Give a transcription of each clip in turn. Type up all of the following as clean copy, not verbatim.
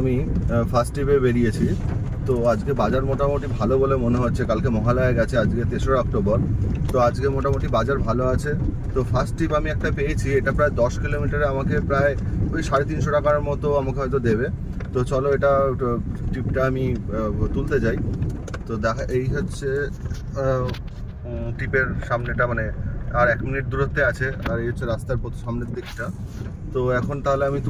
আমি ফার্স্ট ট্রিপে বেরিয়েছি। তো আজকে বাজার মোটামুটি ভালো বলে মনে হচ্ছে। কালকে মহালয়া গেছে, আজকে 3রা অক্টোবর। তো আজকে মোটামুটি বাজার ভালো আছে। তো ফার্স্ট ট্রিপ আমি একটা পেয়েছি, এটা প্রায় 10 কিলোমিটারে আমাকে প্রায় ওই 350 টাকার মতো আমাকে হয়তো দেবে। তো চলো এটা ট্রিপটা আমি তুলতে যাই। তো দেখা এই হচ্ছে ট্রিপের সামনেটা, মানে আর 1 মিনিট দূরত্বে আছে, আর এই হচ্ছে রাস্তার সামনের দিকটা। তো এখন তাহলে আমি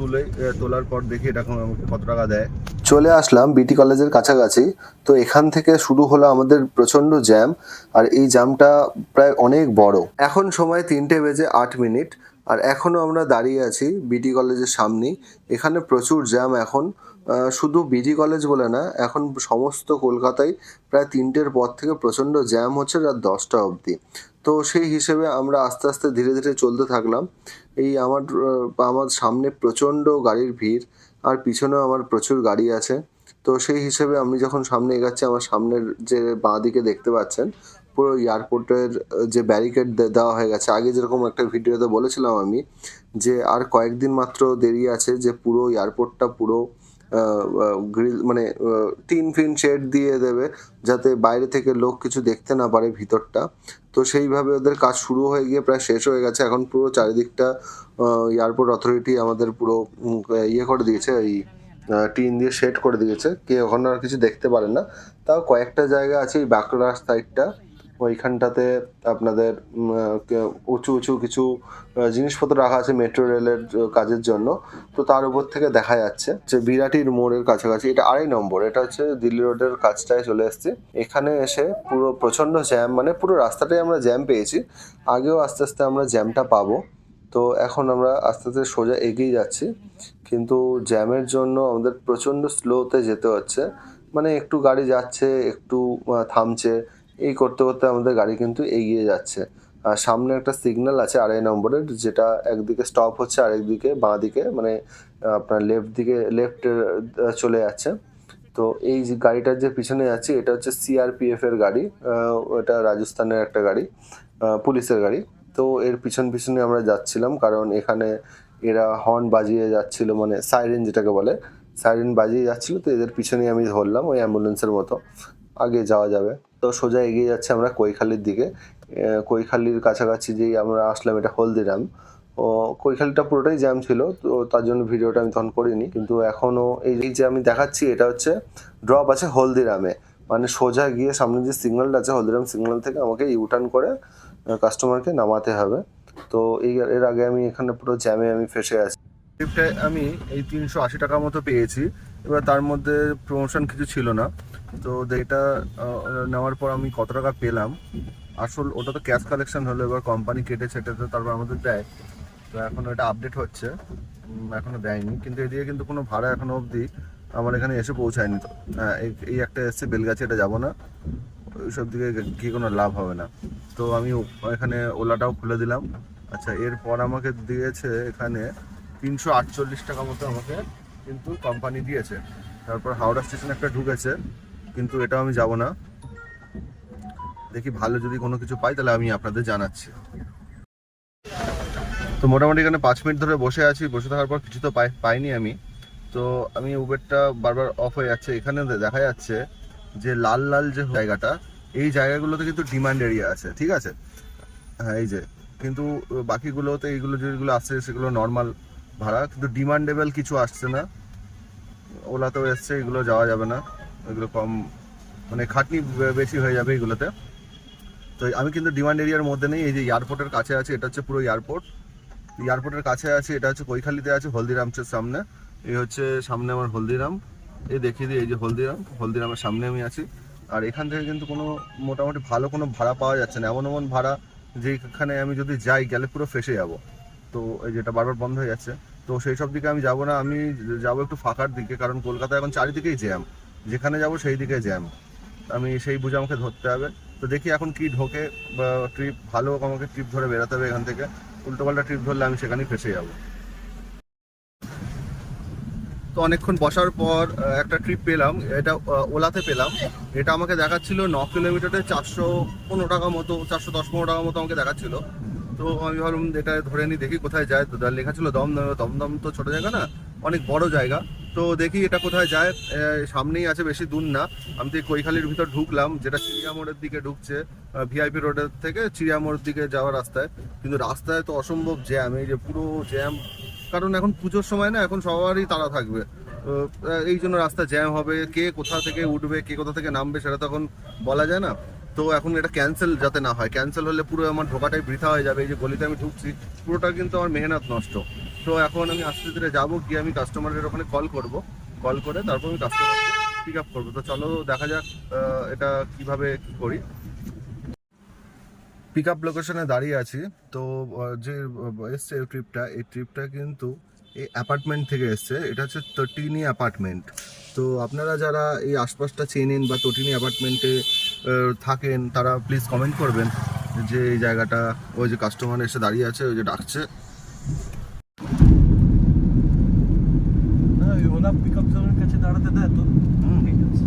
তোলার পর দেখি এটা আমাকে কত টাকা দেয়। চলে আসলাম বিটি কলেজের কাছাকাছি। তো এখান থেকে শুরু হলো আমাদের প্রচণ্ড জ্যাম, আর এই জ্যামটা প্রায় অনেক বড়। এখন সময় 3:08, আর এখনও আমরা দাঁড়িয়ে আছি বিটি কলেজের সামনেই। এখানে প্রচুর জ্যাম এখন। শুধু বিটি কলেজ বলে না, এখন সমস্ত কলকাতায় প্রায় 3টের পর থেকে প্রচণ্ড জ্যাম হচ্ছে রাত 10টা অবধি। তো সেই হিসেবে আমরা আস্তে আস্তে ধীরে ধীরে চলতে থাকলাম। এই আমার সামনে প্রচণ্ড গাড়ির ভিড়, আর পিছনেও আমার প্রচুর গাড়ি আছে। তো সেই হিসেবে আমি যখন সামনে এগাচ্ছি, আমার সামনের যে বাঁ দিকে দেখতে পাচ্ছেন পুরো এয়ারপোর্টের যে ব্যারিকেড দেওয়া হয়ে গেছে। আগে যেরকম একটা ভিডিওতে বলেছিলাম আমি যে আর কয়েকদিন মাত্র দেরি আছে, যে পুরো এয়ারপোর্টটা পুরো গ্রিল মানে টিন ফিন শেড দিয়ে দেবে, যাতে বাইরে থেকে লোক কিছু দেখতে না পারে ভিতরটা। তো সেইভাবে ওদের কাজ শুরু হয়ে গিয়ে প্রায় শেষ হয়ে গেছে। এখন পুরো চারিদিকটা এয়ারপোর্ট অথরিটি আমাদের পুরো ইয়ে করে দিয়েছে, এই টিন দিয়ে শেড করে দিয়েছে, কেউ ওখানে আর কিছু দেখতে পারে না। তাও কয়েকটা জায়গা আছে, এই বাঁকুড়া সাইডটা, ওইখানটাতে আপনাদের উঁচু উঁচু কিছু জিনিসপত্র রাখা আছে মেট্রো রেলের কাজের জন্য। তো তার উপর থেকে দেখা যাচ্ছে যে বিরাটির মোড়ের কাছাকাছি, এটা 2.5 নম্বর, এটা হচ্ছে দিল্লি রোডের কাছটায় চলে এসেছি। এখানে এসে পুরো প্রচণ্ড জ্যাম, মানে পুরো রাস্তাটাই আমরা জ্যাম পেয়েছি। আগেও আস্তে আস্তে আমরা জ্যামটা পাবো। তো এখন আমরা আস্তে আস্তে সোজা এগিয়ে যাচ্ছি, কিন্তু জ্যামের জন্য আমাদের প্রচণ্ড স্লোতে যেতে হচ্ছে। মানে একটু গাড়ি যাচ্ছে, একটু থামছে, এই করতে করতে আমাদের গাড়ি কিন্তু এগিয়ে যাচ্ছে। আর সামনে একটা সিগন্যাল আছে 2.5 নম্বরের, যেটা একদিকে স্টপ হচ্ছে, আরেকদিকে বাঁ দিকে, মানে আপনার লেফটে চলে যাচ্ছে। তো এই যে গাড়িটার যে পিছনে যাচ্ছে, এটা হচ্ছে সিআরপিএফ এর গাড়ি। এটা রাজস্থানের একটা গাড়ি, পুলিশের গাড়ি। তো এর পিছনে আমরা যাচ্ছিলাম, কারণ এখানে এরা হর্ন বাজিয়ে যাচ্ছিল, মানে সাইরেন যেটাকে বলে, সাইরেন বাজিয়ে যাচ্ছিল। তো এদের পিছনেই আমি ধরলাম, ওই অ্যাম্বুলেন্সের মতো আগে যাওয়া যাবে। তো সোজা এগিয়ে যাচ্ছে আমরা কৈখালির দিকে। কৈখালির কাছাকাছি যেই আমরা আসলাম, এটা হলদিরাম। ও কৈখালিটা পুরোটাই জ্যাম ছিল, তো তার জন্য ভিডিওটা আমি তখন করিনি। কিন্তু এখনও এই যে আমি দেখাচ্ছি, এটা হচ্ছে ড্রপ আছে হলদিরামে, মানে সোজা গিয়ে সামনে যে সিগন্যালটা আছে হলদিরাম সিগন্যাল থেকে আমাকে ইউটার্ন করে কাস্টমারকে নামাতে হবে। তো এর আগে আমি এখানে পুরো জ্যামে আমি ফেসে আছি। ট্রিপটায় আমি এই 380 টাকার মতো পেয়েছি। এবার তার মধ্যে প্রমোশন কিছু ছিল না। তো এটা নেওয়ার পর আমি কত টাকা পেলাম, আসল ওটা তো ক্যাশ কালেকশন হলো, এবার কোম্পানি কেটে ছেটে তো তারপর আমাদের দেয়। তো এখন এটা আপডেট হচ্ছে, এখনো দেয়নি। কিন্তু এদিকে কিন্তু কোনো ভাড়া এখনো অবধি আমার এখানে এসে পৌঁছায়নি। তো এই একটা এসছে বেলগাছি, এটা যাবো না, ওইসব দিকে গিয়ে কোনো লাভ হবে না। তো আমি এখানে ওলাটাও খুলে দিলাম। আচ্ছা, এরপর আমাকে দিয়েছে এখানে 348 টাকা মতো আমাকে কিন্তু কোম্পানি দিয়েছে। তারপর হাওড়া স্টেশন একটা ঢুকেছে, কিন্তু এটাও আমি যাব না। দেখি ভালো যদি কোনো কিছু পাই তাহলে আমি আপনাদের জানাচ্ছি। তো মোটামুটি এখানে 5 মিনিট ধরে বসে আছি, বসে থাকার পর কিছু তো পাইনি আমি। তো আমি উবেরটা বারবার অফ হয়ে যাচ্ছে। এখানে দেখা যাচ্ছে যে লাল লাল যে জায়গাটা, এই জায়গাগুলোতে কিন্তু ডিমান্ড এরিয়া আছে, ঠিক আছে? হ্যাঁ, এই যে, কিন্তু বাকিগুলোতে এইগুলো যেগুলো আসছে সেগুলো নর্মাল ভাড়া, কিন্তু ডিমান্ডেবল কিছু আসছে না। ওলাতেও এসছে, এগুলো যাওয়া যাবে না, এগুলো কম, মানে খাটনি বেশি হয়ে যাবে এগুলোতে। তো আমি কিন্তু ডিমান্ড এরিয়ার মধ্যে নেই। এই যে এয়ারপোর্টের কাছে আছে, এটা হচ্ছে পুরো এয়ারপোর্টের কাছে আছে। এটা হচ্ছে কৈখালিতে আছে, হলদিরামের সামনে। এই হচ্ছে সামনে আমার হলদিরাম, এই দেখিয়ে দিই, এই যে হলদিরামের সামনে আমি আছি। আর এখান থেকে কিন্তু কোনো মোটামুটি ভালো কোনো ভাড়া পাওয়া যাচ্ছে না, এমন ভাড়া যেখানে আমি যদি যাই গেলে পুরো ফেসে যাব। তো এই যেটা বারবার বন্ধ হয়ে যাচ্ছে। তো সেই সব দিকে আমি যাব না, আমি যাব একটু ফাঁকার দিকে, কারণ কলকাতায় এখন চারিদিকেই জ্যাম, যেখানে যাব সেই দিকে জ্যাম। আমি সেই বুঝে আমাকে ধরতে হবে। তো দেখি এখন কি ঢোকে, বা ট্রিপ ভালো আমাকে ট্রিপ ধরে বেরোতে হবে এখান থেকে। উল্টোপাল্টা ট্রিপ ধরলে আমি সেখানেই ফেসে যাব। তো অনেকক্ষণ বসার পর একটা ট্রিপ পেলাম, এটা ওলাতে পেলাম। এটা আমাকে দেখাচ্ছিল 9 কিলোমিটারে 415 টাকা মতো, 410-15 টাকা মতো আমাকে দেখাচ্ছিল। তো আমি ভাবলাম এটা ধরে নিই, দেখি কোথায় যায়। তো লেখা ছিল দমদম। তো ছোটো জায়গা না, অনেক বড় জায়গা। তো দেখি এটা কোথায় যায়। সামনেই আছে, বেশি দূর না। আমি তো কৈখালির ভিতর ঢুকলাম, যেটা চিড়িয়া মোড়ের দিকে ঢুকছে, ভিআইপি রোডের থেকে চিড়িয়া মোড়ের দিকে যাওয়ার রাস্তায়। কিন্তু রাস্তায় তো অসম্ভব জ্যাম, এই যে পুরো জ্যাম, কারণ এখন পুজোর সময় না, এখন সবারই তাড়া থাকবে। এই জন্য রাস্তা জ্যাম হবে, কে কোথা থেকে উঠবে কে কোথা থেকে নামবে সেটা তখন বলা যায় না। তো এখন এটা ক্যান্সেল যাতে না হয়, ক্যান্সেল হলে পুরো আমার ঢোকাটাই বৃথা হয়ে যাবে। এই যে গলিতে আমি ঢুকছি, পুরোটা কিন্তু আমার মেহনত নষ্ট। তো এখন আমি আস্তে ধীরে যাবো, গিয়ে আমি কাস্টমারের ওখানে কল করব, কল করে তারপর আমি কাস্টমারকে পিক আপ করবো। তো চলো দেখা যাক এটা কিভাবে কি করি। পিক আপ লোকেশনে দাঁড়িয়ে আছি। তো যে এসছে ট্রিপটা, এই ট্রিপটা কিন্তু এই অ্যাপার্টমেন্ট থেকে এসছে। এটা হচ্ছে তটিনী অ্যাপার্টমেন্ট। তো আপনারা যারা এই আশপাশটা চেনেন বা তটিনী অ্যাপার্টমেন্টে থাকেন, তারা প্লিজ কমেন্ট করবেন যে এই জায়গাটা, ওই যে কাস্টমার এসে দাঁড়িয়ে আছে, ওই যে ডাকছে। ওলা পিক আপ জোনের কাছে দাঁড়াতে দেয় তো। ঠিক আছে।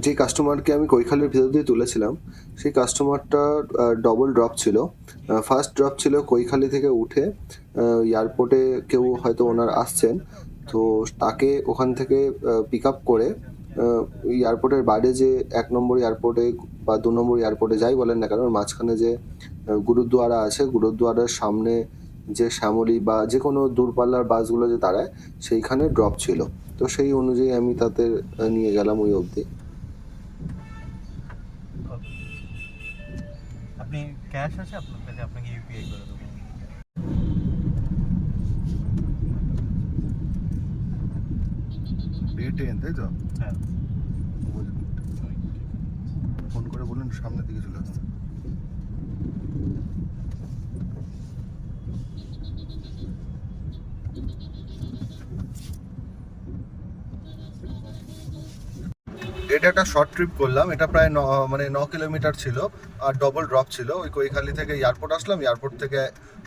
যে কাস্টমারকে আমি কৈখালির ভিতর দিয়ে তুলেছিলাম, সেই কাস্টমারটা ডবল ড্রপ ছিল। ফার্স্ট ড্রপ ছিল কৈখালি থেকে উঠে এয়ারপোর্টে, কেউ হয়তো ওনার আসছেন, তো তাকে ওখান থেকে পিক আপ করে এয়ারপোর্টের বাইরে যে 1 নম্বর এয়ারপোর্টে বা 2 নম্বর এয়ারপোর্টে যাই বলেন না কেন, মাঝখানে যে গুরুদ্বারা আছে, গুরুদ্বারার সামনে যে শ্যামলী বা যে কোনো দূরপাল্লার বাসগুলো যে দাঁড়ায়, সেইখানে ড্রপ ছিল। তো সেই অনুযায়ী আমি তাদের নিয়ে গেলাম ওই অবধি। আপনি ক্যাশ আছে আপনার কাছে, আপনাকে ইউপিআই করে দেবো। ট্রেন তাই তো? হ্যাঁ। ফোন করে বলুন সামনের দিকে চলে আসতে। এটা একটা শর্ট ট্রিপ করলাম, এটা প্রায় 9 কিলোমিটার ছিল, আর ডবল ড্রপ ছিল। ওই কৈখালি থেকে এয়ারপোর্ট আসলাম, এয়ারপোর্ট থেকে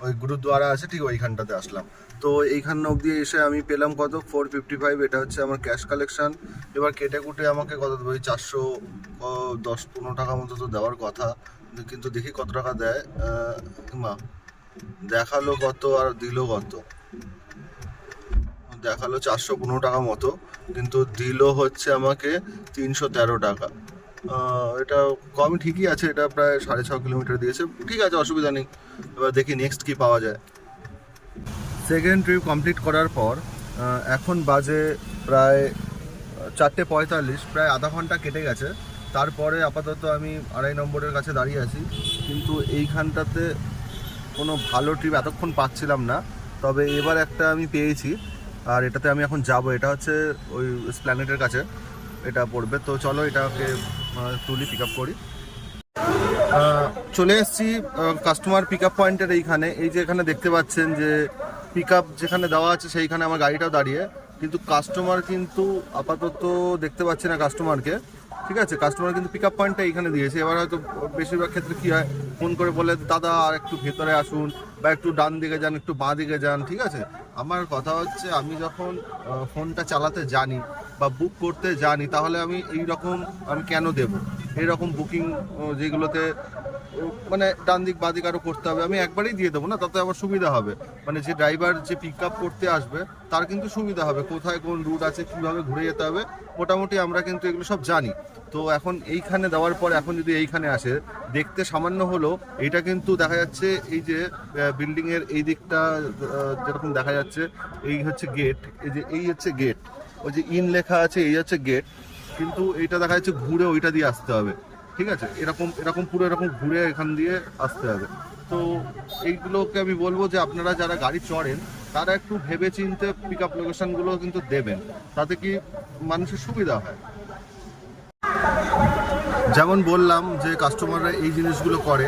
ওই গুরুদ্বারা আছে ঠিক ওইখানটাতে আসলাম। তো এইখান অবধি এসে আমি পেলাম কত, 455। এটা হচ্ছে আমার ক্যাশ কালেকশন। এবার কেটে কুটে আমাকে কত দেবো, ওই 410-15 টাকা মতো তো দেওয়ার কথা, কিন্তু দেখি কত টাকা দেয়। মা দেখালো কত আর দিল কত, দেখালো 415 টাকা মতো, কিন্তু দিল হচ্ছে আমাকে 313 টাকা। এটা কমই ঠিকই আছে, এটা প্রায় 6.5 কিলোমিটার দিয়েছে, ঠিক আছে, অসুবিধা নেই। এবার দেখি নেক্সট কি পাওয়া যায়। সেকেন্ড ট্রিপ কমপ্লিট করার পর এখন বাজে প্রায় 4:45, প্রায় আধা ঘন্টা কেটে গেছে। তারপরে আপাতত আমি 2.5 নম্বরের কাছে দাঁড়িয়ে আছি, কিন্তু এইখানটাতে কোনো ভালো ট্রিপ এতক্ষণ পাচ্ছিলাম না। তবে এবার একটা আমি পেয়েছি, আর এটাতে আমি এখন যাব। এটা হচ্ছে ওই স্প্ল্যানেটের কাছে এটা পড়বে। তো চলো এটাকে তুলি, পিক আপ করি। চলে এসেছি কাস্টমার পিক আপ পয়েন্টের এইখানে। এই যে এখানে দেখতে পাচ্ছেন যে পিক আপ যেখানে দেওয়া আছে সেইখানে আমার গাড়িটাও দাঁড়িয়ে, কিন্তু কাস্টমার কিন্তু আপাতত দেখতে পাচ্ছি না কাস্টমারকে। ঠিক আছে, কাস্টমার কিন্তু পিক আপ পয়েন্টটা এইখানে দিয়েছে। এবার হয়তো বেশিরভাগ ক্ষেত্রে কী হয়, ফোন করে বলে দাদা আর একটু ভেতরে আসুন, বা একটু ডান দিকে যান, একটু বাঁ দিকে যান। ঠিক আছে, আমার কথা হচ্ছে আমি যখন ফোনটা চালাতে জানি বা বুক করতে জানি, তাহলে আমি আমি কেন দেব এইরকম বুকিং যেগুলোতে মানে ডান দিক বাঁ দিক আরও করতে হবে, আমি একবারেই দিয়ে দেবো না, তাতে আমার সুবিধা হবে। মানে যে ড্রাইভার যে পিক আপ করতে আসবে তার কিন্তু সুবিধা হবে, কোথায় কোন রুট আছে, কীভাবে ঘুরে যেতে হবে, মোটামুটি আমরা কিন্তু এগুলো সব জানি। তো এখন এইখানে দেওয়ার পর এখন যদি এইখানে আসে, দেখতে সামান্য হলো, এইটা কিন্তু দেখা যাচ্ছে এই যে বিল্ডিংয়ের এই দিকটা যেরকম দেখা যাচ্ছে, এই হচ্ছে গেট, এই যে এই হচ্ছে গেট, ওই যে ইন লেখা আছে, এই হচ্ছে গেট, কিন্তু এইটা দেখা যাচ্ছে ঘুরে ওইটা দিয়ে আসতে হবে। ঠিক আছে, এরকম এরকম পুরো এরকম ঘুরে এখান দিয়ে আসতে হবে। তো এইগুলোকে আমি বলবো যে আপনারা যারা গাড়ি চড়েন তারা একটু ভেবে চিনতে পিক আপ লোকেশনগুলো কিন্তু দেবেন, তাতে কি মানুষের সুবিধা হয়। যেমন বললাম যে কাস্টমাররা এই জিনিসগুলো করে,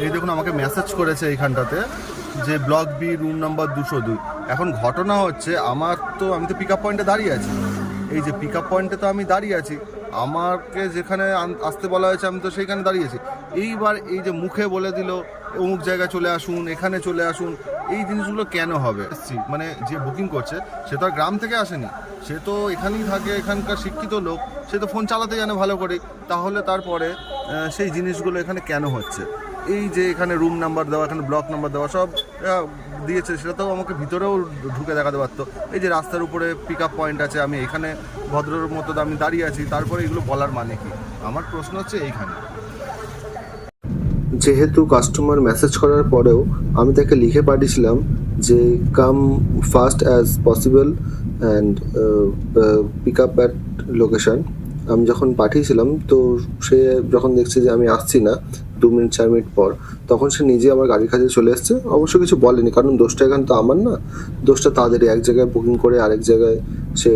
এই দেখুন আমাকে মেসেজ করেছে এইখানটাতে যে ব্লক বি রুম নাম্বার 202। এখন ঘটনা হচ্ছে আমি তো পিক আপ পয়েন্টে দাঁড়িয়ে আছি, এই যে পিক আপ পয়েন্টে তো আমি দাঁড়িয়ে আছি, আমাকে যেখানে আসতে বলা হয়েছে আমি তো সেইখানে দাঁড়িয়েছি। এইবার এই যে মুখে বলে দিল অমুক জায়গায় চলে আসুন, এখানে চলে আসুন, এই জিনিসগুলো কেন হবে? মানে যে বুকিং করছে সে তো আর গ্রাম থেকে আসেনি, সে তো এখানেই থাকে, এখানকার শিক্ষিত লোক, সে তো ফোন চালাতে জানে ভালো করে, তাহলে তারপরে সেই জিনিসগুলো এখানে কেন হচ্ছে? এই যে এখানে রুম নাম্বার দেওয়া, এখানে ব্লক নাম্বার দেওয়া সব দিয়েছে, সেটা তো আমাকে ভিতরেও ঢুকে দেখাতে পারতো। এই যে রাস্তার উপরে পিক আপ পয়েন্ট আছে, আমি এখানে ভদ্রর মতো আমি দাঁড়িয়ে আছি, তারপরে এগুলো বলার মানে কি? আমার প্রশ্ন হচ্ছে এইখানে। যেহেতু কাস্টমার মেসেজ করার পরেও আমি তাকে লিখে পাঠিয়েছিলাম যে come fast as possible and pick up at location. আমি যখন পাঠিয়েছিলাম তো সে যখন দেখছে যে আমি আসছি না 2 মিনিট 4 মিনিট পর, তখন সে নিজে আমার গাড়ির কাছে চলে এসছে। অবশ্য কিছু বলেনি, কারণ দোষটা এখানে তো আমার না, দোষটা তাদেরই। এক জায়গায় বুকিং করে আরেক জায়গায় সে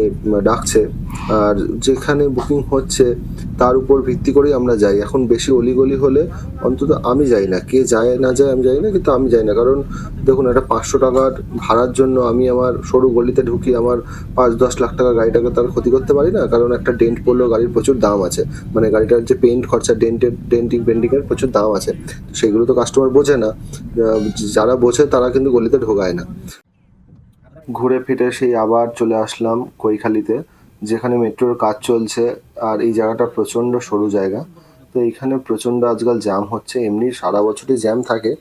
ডাকছে, আর যেখানে বুকিং হচ্ছে তার উপর ভিত্তি করেই আমরা যাই। এখন বেশি অলিগলি হলে অন্তত আমি যাই না, কে যায় না যায় আমি জানি না, কিন্তু আমি যাই না। কারণ দেখুন, একটা 500 টাকার ভাড়ার জন্য আমি আমার সরু গলিতে ঢুকি, আমার 5-10 লাখ টাকা গাড়িটাকে তার ক্ষতি করতে পারি না। কারণ একটা ডেন্ট পড়লেও গাড়ির প্রচুর দাম আছে, মানে গাড়িটার যে পেইন্ট খরচা, ডেন্টিং পেন্টিংয়ের প্রচুর দাম আছে, সেগুলো তো কাস্টমার বোঝে না। যারা বোঝে তারা কিন্তু গলিতে ঢোকায় না। ঘুরে ফিরে সেই আবার চলে আসলাম কৈখালিতে, যেখানে মেট্রোর কাজ চলছে। আর এই জায়গাটা প্রচণ্ড সরু জায়গা, তো এইখানে প্রচণ্ড আজকাল জ্যাম হচ্ছে। এমনি সারা বছরই জ্যাম থাকে,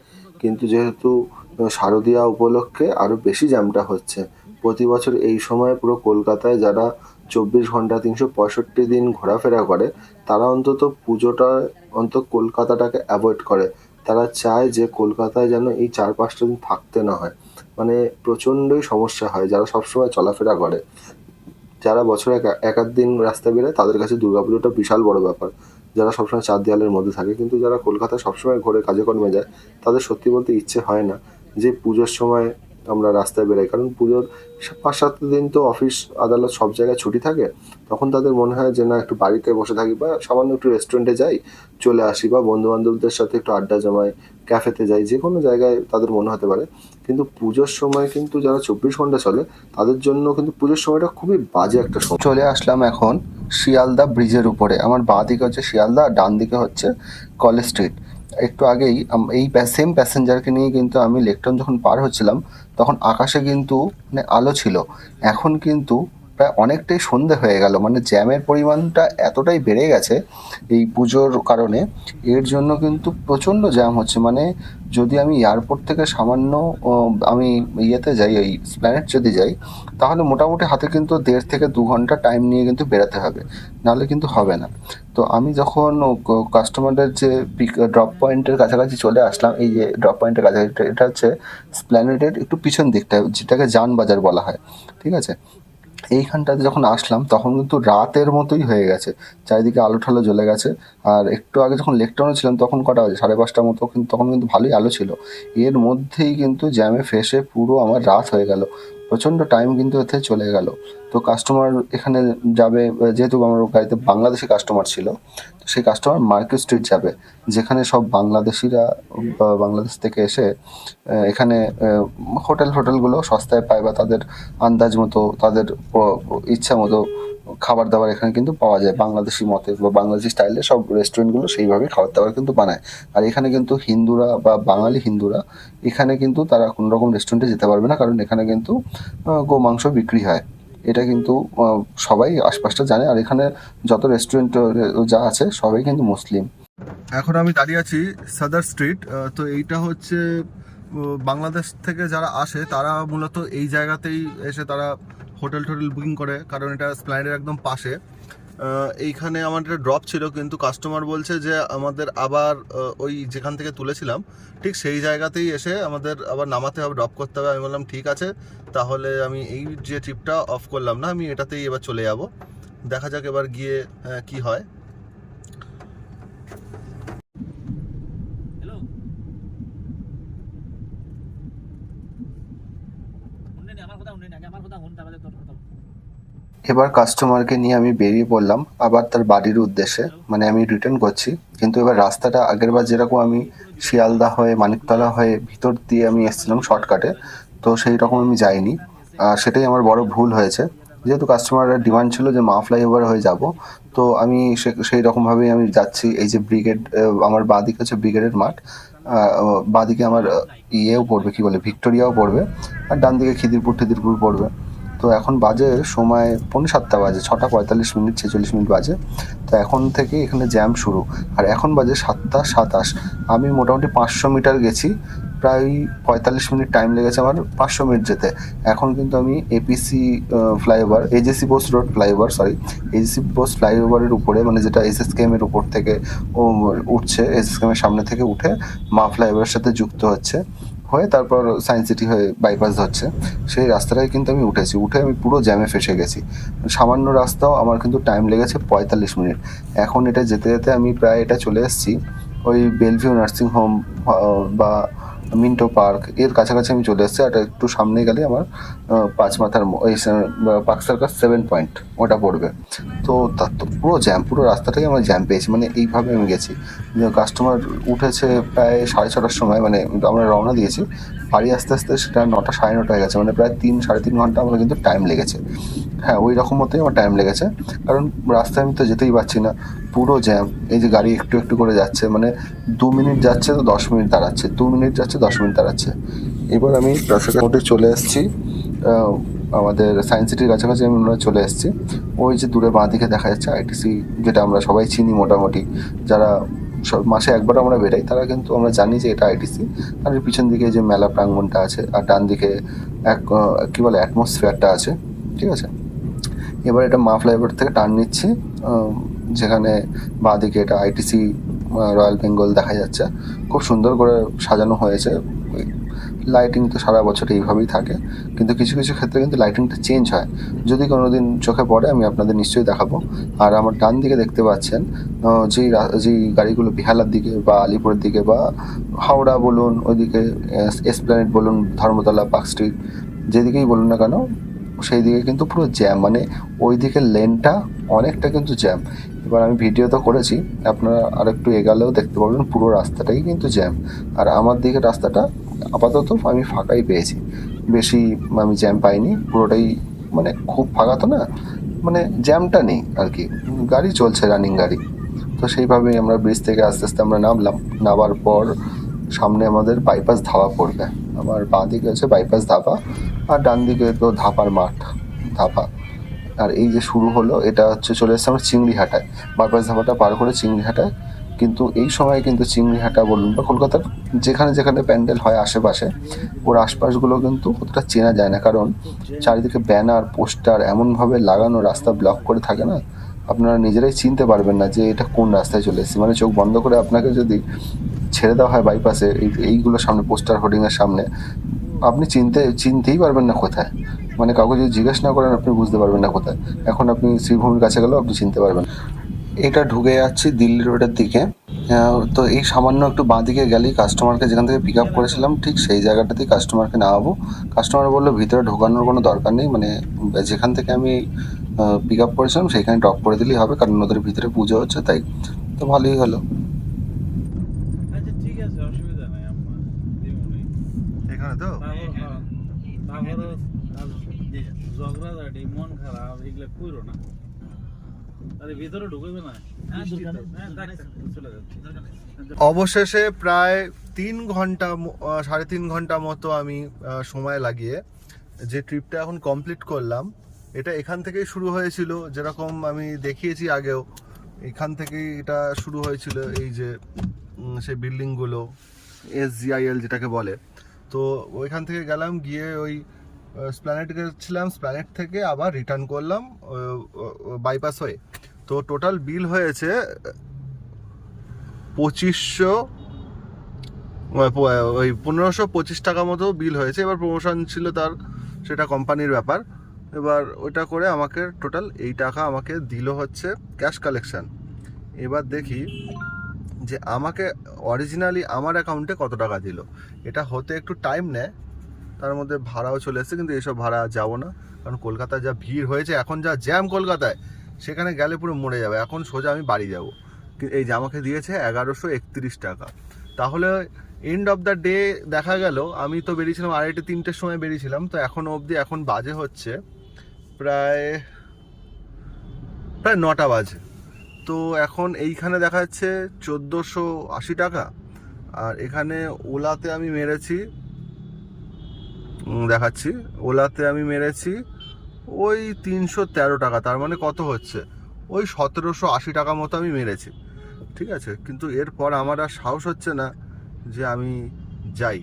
কিন্তু যেহেতু শারদীয়া উপলক্ষে আরও বেশি জ্যামটা হচ্ছে। প্রতি বছর এই সময় পুরো কলকাতায় যারা 24 ঘন্টা 365 দিন ঘোরাফেরা করে, তারা অন্তত পুজোটা কলকাতাটাকে অ্যাভয়েড করে। তারা চায় যে কলকাতায় যেন এই 4-5টা দিন থাকতে না হয়। মানে প্রচণ্ডই সমস্যা হয় যারা সবসময় চলাফেরা করে। যারা বছরে এক আধ দিন রাস্তায় বেরোয় তাদের কাছে দুর্গাপুজোটা বিশাল বড় ব্যাপার, যারা সবসময় চার দেওয়ালের মধ্যে থাকে। কিন্তু যারা কলকাতায় সবসময় ঘোরে, কাজে কর্মে যায়, তাদের সত্যি বলতে ইচ্ছে হয় না যে পুজোর সময় আমরা রাস্তায় বেরোই। কারণ পুজোর 5-7 দিন তো অফিস আদালত সব জায়গায় ছুটি থাকে, তখন তাদের মনে হয় যে না, একটু বাড়িতে বসে থাকি, বা সামান্য একটু রেস্টুরেন্টে যাই, চলে আসি, বা বন্ধু বান্ধবদের সাথে একটু আড্ডা জমাই, ক্যাফেতে যাই, যে কোনো জায়গায় তাদের মনে হতে পারে। কিন্তু পুজোর সময় কিন্তু যারা 24 ঘন্টা চলে, তাদের জন্য কিন্তু পুজোর সময়টা খুবই বাজে একটা সময়। চলে আসলাম এখন শিয়ালদা ব্রিজের উপরে। আমার বাঁ দিকে হচ্ছে শিয়ালদা, আর ডান দিকে হচ্ছে কলেজ স্ট্রিট। একটু আগেই এই সেম প্যাসেঞ্জারকে নিয়ে কিন্তু আমি লেকটন যখন পার হচ্ছিলাম, তখন আকাশে কিন্তু মানে আলো ছিল। এখন কিন্তু প্রায় অনেকটাই সন্ধে হয়ে গেল, মানে জ্যামের পরিমাণটা এতটাই বেড়ে গেছে এই পুজোর কারণে। এর জন্য কিন্তু প্রচণ্ড জ্যাম হচ্ছে। মানে যদি আমি এয়ারপোর্ট থেকে সামান্য আমি ইয়েতে যাই, ওই স্প্ল্যানেড যদি যাই, তাহলে মোটামুটি হাতে কিন্তু 1.5 থেকে 2 ঘন্টা টাইম নিয়ে কিন্তু বেরোতে হবে, নাহলে কিন্তু হবে না। তো আমি যখন কাস্টমারদের যে ড্রপ পয়েন্টের কাছাকাছি চলে আসলাম, এই যে ড্রপ পয়েন্টের কাছাকাছি, এটা হচ্ছে স্প্ল্যানেডের একটু পিছন দিকটা, যেটাকে জানবাজার বলা হয়, ঠিক আছে? এইখানটাতে যখন আসলাম তখন কিন্তু রাতের মতোই হয়ে গেছে, চারিদিকে আলো ঠালো জ্বলে গেছে। আর একটু আগে যখন লেকটাউনে ছিলাম তখন কটা বাজে, 5:30 মতো, কিন্তু তখন কিন্তু ভালোই আলো ছিল। এর মধ্যেই কিন্তু জ্যামে ফেসে পুরো আমার রাত হয়ে গেল, প্রচণ্ড টাইম কিন্তু এতে চলে গেল। তো কাস্টমার এখানে যাবে, যেহেতু আমার গাড়িতে বাংলাদেশি কাস্টমার ছিল, তো সেই কাস্টমার মার্কেট স্ট্রিট যাবে, যেখানে সব বাংলাদেশিরা বাংলাদেশ থেকে এসে এখানে হোটেলগুলো সস্তায় পায়, বা তাদের আন্দাজ মতো, তাদের ইচ্ছা মতো খাবার দাবার এখানে কিন্তু পাওয়া যায় বাংলাদেশি মতে, বা বাংলাদেশি স্টাইলে সব রেস্টুরেন্টগুলো সেইভাবেই খাবার দাবার কিন্তু বানায়। আর এখানে কিন্তু হিন্দুরা বা বাঙালি হিন্দুরা এখানে কিন্তু তারা কোনো রকম রেস্টুরেন্টে যেতে পারবে না, কারণ এখানে কিন্তু গোমাংস বিক্রি হয়। এটা কিন্তু সবাই আশপাশটা জানে। আর এখানে যত রেস্টুরেন্ট যা আছে সবাই কিন্তু মুসলিম। এখন আমি দাঁড়িয়ে আছি সাদার স্ট্রিট। তো এইটা হচ্ছে বাংলাদেশ থেকে যারা আসে তারা মূলত এই জায়গাতেই এসে তারা হোটেল বুকিং করে, কারণ এটা স্প্ল্যানেডের একদম পাশে। এইখানে আমার একটা ড্রপ ছিল, কিন্তু কাস্টমার বলছে যে আমাদের আবার ওই যেখান থেকে তুলেছিলাম ঠিক সেই জায়গাতেই এসে আমাদের আবার নামাতে হবে, ড্রপ করতে হবে। আমি বললাম ঠিক আছে, তাহলে আমি এই যে ট্রিপটা অফ করলাম না, আমি এটাতেই এবার চলে যাব। দেখা যাক এবার গিয়ে কি হয়। এবার কাস্টমারকে নিয়ে আমি বেরিয়ে পড়লাম আবার তার বাড়ির উদ্দেশ্যে, মানে আমি রিটার্ন করছি। কিন্তু এবার রাস্তাটা আগেরবার যেরকম আমি শিয়ালদা হয়ে মানিকতলা হয়ে ভিতর দিয়ে আমি এসেছিলাম শর্টকাটে, তো সেই রকম আমি যাইনি। সেটাই আমার বড় ভুল হয়েছে। যেহেতু কাস্টমারের ডিমান্ড ছিল যে মা ফ্লাইওভার হয়ে যাব, তো আমি সেই রকমভাবেই আমি যাচ্ছি। এই যে ব্রিগেড, আমার বাঁদিকে হচ্ছে ব্রিগেডের মাঠ, বাঁদিকে আমার ইয়েও পড়বে, কি বলে, ভিক্টোরিয়াও পড়বে, আর ডান দিকে খিদিরপুর পড়বে। তো এখন বাজে সময় 6:45 বাজে, 6:45, 46 বাজে। তো এখন থেকে এখানে জ্যাম শুরু, আর এখন বাজে 7:27। আমি মোটামুটি 500 মিটার গেছি, প্রায় 45 মিনিট টাইম লেগেছে আমার 500 মিনিট যেতে। এখন কিন্তু আমি APC flyover, AJC Bose road flyover, AJC Bose ফ্লাইওভারের উপরে, মানে যেটা এসএসকেএম এর উপর থেকে উঠছে, এসএসকেএম এর সামনে থেকে উঠে মা ফ্লাইওভারের সাথে যুক্ত হয়ে তারপর সায়েন্স সিটি হয়ে বাইপাস ধরছে, সেই রাস্তাটায় কিন্তু আমি উঠে আমি পুরো জ্যামে ফেসে গেছি। সামান্য রাস্তাও আমার কিন্তু টাইম লেগেছে 45 মিনিট। এখন এটা যেতে যেতে আমি প্রায় এটা চলে এসেছি ওই বেলভিউ নার্সিং হোম বা মিন্টো পার্ক এর কাছাকাছি আমি চলে এসেছি। আর একটু সামনে গেলে আমার পাঁচ মাথার ওই পার্ক সার্কাস 7 পয়েন্ট ওটা পড়বে। তো তার তো পুরো জ্যাম, পুরো রাস্তাটাই আমার জ্যাম পেয়েছি, মানে এইভাবে আমি গেছি। কাস্টমার উঠেছে প্রায় 6:30 সময়, মানে আমরা রওনা দিয়েছি, বাড়ি আস্তে আস্তে সেটা 9টা 9:30 হয়ে গেছে, মানে প্রায় 3-3.5 ঘন্টা আমার কিন্তু টাইম লেগেছে। হ্যাঁ, ওই রকম মতোই আমার টাইম লেগেছে, কারণ রাস্তায় আমি তো যেতেই পারছি না, পুরো জ্যাম। এই যে গাড়ি একটু একটু করে যাচ্ছে, মানে 2 মিনিট যাচ্ছে তো 10 মিনিট দাঁড়াচ্ছে, 2 মিনিট যাচ্ছে 10 মিনিট দাঁড়াচ্ছে। এবার আমি রাস্তাঘাটে চলে এসেছি, আমাদের সায়েন্স সিটির কাছাকাছি আমি মনে হয় চলে এসেছি। ওই যে দূরে বাঁ দিকে দেখা যাচ্ছে আইটিসি, যেটা আমরা সবাই চিনি মোটামুটি, যারা মাসে একবার আমরা বেরাই তারা কিন্তু আমরা জানি যে এটা আইটিসি। আর এর পিছন দিকে যে মেলা প্রাঙ্গণটা আছে, আর ডান দিকে কী বলে অ্যাটমসফিয়ারটা আছে, ঠিক আছে। এবার এটা মা ফ্লাইওভার থেকে টার্ন নিচ্ছি, যেখানে বাঁ দিকে এটা আইটিসি রয়্যাল বেঙ্গল দেখা যাচ্ছে, খুব সুন্দর করে সাজানো হয়েছে। লাইটিং তো সারা বছর এইভাবেই থাকে, কিন্তু কিছু কিছু ক্ষেত্রে কিন্তু লাইটিংটা চেঞ্জ হয়। যদি কোনো দিন চোখে পড়ে আমি আপনাদের নিশ্চয়ই দেখাবো। আর আমার ডান দিকে দেখতে পাচ্ছেন যেই গাড়িগুলো বেহালার দিকে বা আলিপুরের দিকে বা হাওড়া বলুন, ওইদিকে এসপ্ল্যানেড বলুন, ধর্মতলা, পার্ক স্ট্রিট, যেদিকেই বলুন না কেন, সেই দিকে কিন্তু পুরো জ্যাম, মানে ওই দিকের লেনটা অনেকটা কিন্তু জ্যাম। এবার আমি ভিডিও তো করেছি, আপনারা আর একটু এগালেও দেখতে পাবেন পুরো রাস্তাটাই কিন্তু জ্যাম। আর আমার দিকের রাস্তাটা আপাতত আমি ফাঁকাই পেয়েছি, বেশি আমি জ্যাম পাইনি, পুরোটাই মানে খুব ফাঁকা তো না, মানে জ্যামটা নেই আর কি, গাড়ি চলছে, রানিং গাড়ি। তো সেইভাবেই আমরা ব্রিজ থেকে আস্তে আস্তে আমরা নামলাম। নামার পর সামনে আমাদের বাইপাস ধাবা পড়বে, আমার বাঁ দিকে আছে বাইপাস ধাবা, আর ডান দিকে তো ধাপার মাঠ, ধাপা। আর এই যে শুরু হলো, এটা হচ্ছে চলে এসছে আমরা চিংড়িহাটায়, বাইপাস ধাবাটা পার করে চিংড়িহাটায়। কিন্তু এই সময় কিন্তু চিংড়িহাটা বলুন বা কলকাতার যেখানে যেখানে প্যান্ডেল হয় আশেপাশে, ওর আশপাশগুলো কিন্তু অতটা চেনা যায় না, কারণ চারিদিকে ব্যানার পোস্টার এমনভাবে লাগানো, রাস্তা ব্লক করে থাকে না, আপনারা নিজেরাই চিনতে পারবেন না যে এটা কোন রাস্তায় চলে এসেছে। মানে চোখ বন্ধ করে আপনাকে যদি ছেড়ে দেওয়া হয় বাইপাসে, এইগুলোর সামনে, পোস্টার হোর্ডিংয়ের সামনে, আপনি চিনতেই পারবেন না কোথায়, মানে কাউকে যদি জিজ্ঞেস না করেন আপনি বুঝতে পারবেন না কোথায়। এখন আপনি শ্রীভূমির কাছে গেলেও আপনি চিনতে পারবেন। এটা ঢুকে যাচ্ছি দিল্লি রোডের দিকে। তো এই সামান্য একটু বাঁ দিকে গেলেই কাস্টমারকে যেখান থেকে পিক আপ করেছিলাম ঠিক সেই জায়গাটাতেই কাস্টমারকে নামাবো। কাস্টমার বললো ভিতরে ঢোকানোর কোনো দরকার নেই, মানে যেখান থেকে আমি পিক আপ করেছিলাম সেইখানে ড্রপ করে দিলেই হবে, কারণ ওদের ভিতরে পুজো হচ্ছে তাই। তো ভালোই হলো। আচ্ছা ঠিক আছে, অসুবিধা নাই, আমরা দিমুনি। এখানে তো তারপরও ঝগড়াঝাটি, মন খারাপ, এগুলো কইরো না। আরে ভিতরে ঢুকবে না, চলে যাচ্ছে। অবশেষে প্রায় 3.5 ঘন্টা মতো আমি সময় লাগিয়ে যে ট্রিপটা এখন কমপ্লিট করলাম, এটা এখান থেকেই শুরু হয়েছিল, যেরকম আমি দেখিয়েছি আগেও, এখান থেকেই এটা শুরু হয়েছিল, এই যে সেই বিল্ডিংগুলো, SGIL যেটাকে বলে। তো ওইখান থেকে গেলাম, গিয়ে ওই স্প্ল্যানেড গেছিলাম, স্প্ল্যানেড থেকে আবার রিটার্ন করলাম বাইপাস হয়ে। তো টোটাল বিল হয়েছে 1525 টাকা মতো বিল হয়েছে। এবার প্রমোশন ছিল তার, সেটা কোম্পানির ব্যাপার। এবার ওটা করে আমাকে টোটাল এই টাকা আমাকে দিল হচ্ছে ক্যাশ কালেকশন। এবার দেখি যে আমাকে অরিজিনালি আমার অ্যাকাউন্টে কত টাকা দিল। এটা হতে একটু টাইম নেয়, তার মধ্যে ভাড়াও চলে এসেছে, কিন্তু এইসব ভাড়া যাবো না, কারণ কলকাতায় যা ভিড় হয়েছে, এখন যা জ্যাম কলকাতায়, সেখানে গেলে পুরো মরে যাবে। এখন সোজা আমি বাড়ি যাব। এই যে আমাকে দিয়েছে 1131 টাকা। তাহলে এন্ড অফ দ্য ডে দেখা গেল আমি তো বেরিয়েছিলাম 2:30-3টের সময় বেরিয়েছিলাম, তো এখনও অবধি এখন বাজে হচ্ছে প্রায় 9টা বাজে। তো এখন এইখানে দেখা যাচ্ছে 1480 টাকা। আর এখানে ওলাতে আমি মেরেছি, দেখাচ্ছি, ওলাতে আমি মেরেছি ওই 313 টাকা, তার মানে কত হচ্ছে, ওই 1780 টাকা মতো আমি মেরেছি। ঠিক আছে, কিন্তু এরপর আমার আর সাহস হচ্ছে না যে আমি যাই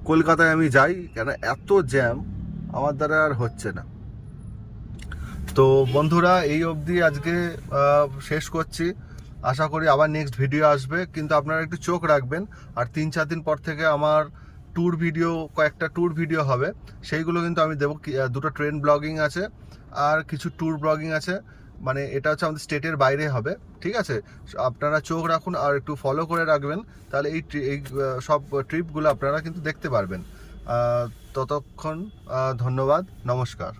কলকাতায়, আমি যাই কেন, এত জ্যাম আমার দ্বারা আর হচ্ছে না। তো বন্ধুরা, এই অবধি আজকে শেষ করছি। আশা করি আবার নেক্সট ভিডিও আসবে, কিন্তু আপনারা একটু চোখ রাখবেন। আর 3-4 দিন পর থেকে আমার ট্যুর ভিডিও, কয়েকটা ট্যুর ভিডিও হবে, সেইগুলো কিন্তু আমি দেবো। দুটো ট্রেন ব্লগিং আছে আর কিছু ট্যুর ব্লগিং আছে, মানে এটা হচ্ছে আমাদের স্টেটের বাইরে হবে। ঠিক আছে, আপনারা চোখ রাখুন আর একটু ফলো করে রাখবেন, তাহলে এই সব ট্রিপগুলো আপনারা কিন্তু দেখতে পারবেন। ততক্ষণ ধন্যবাদ, নমস্কার।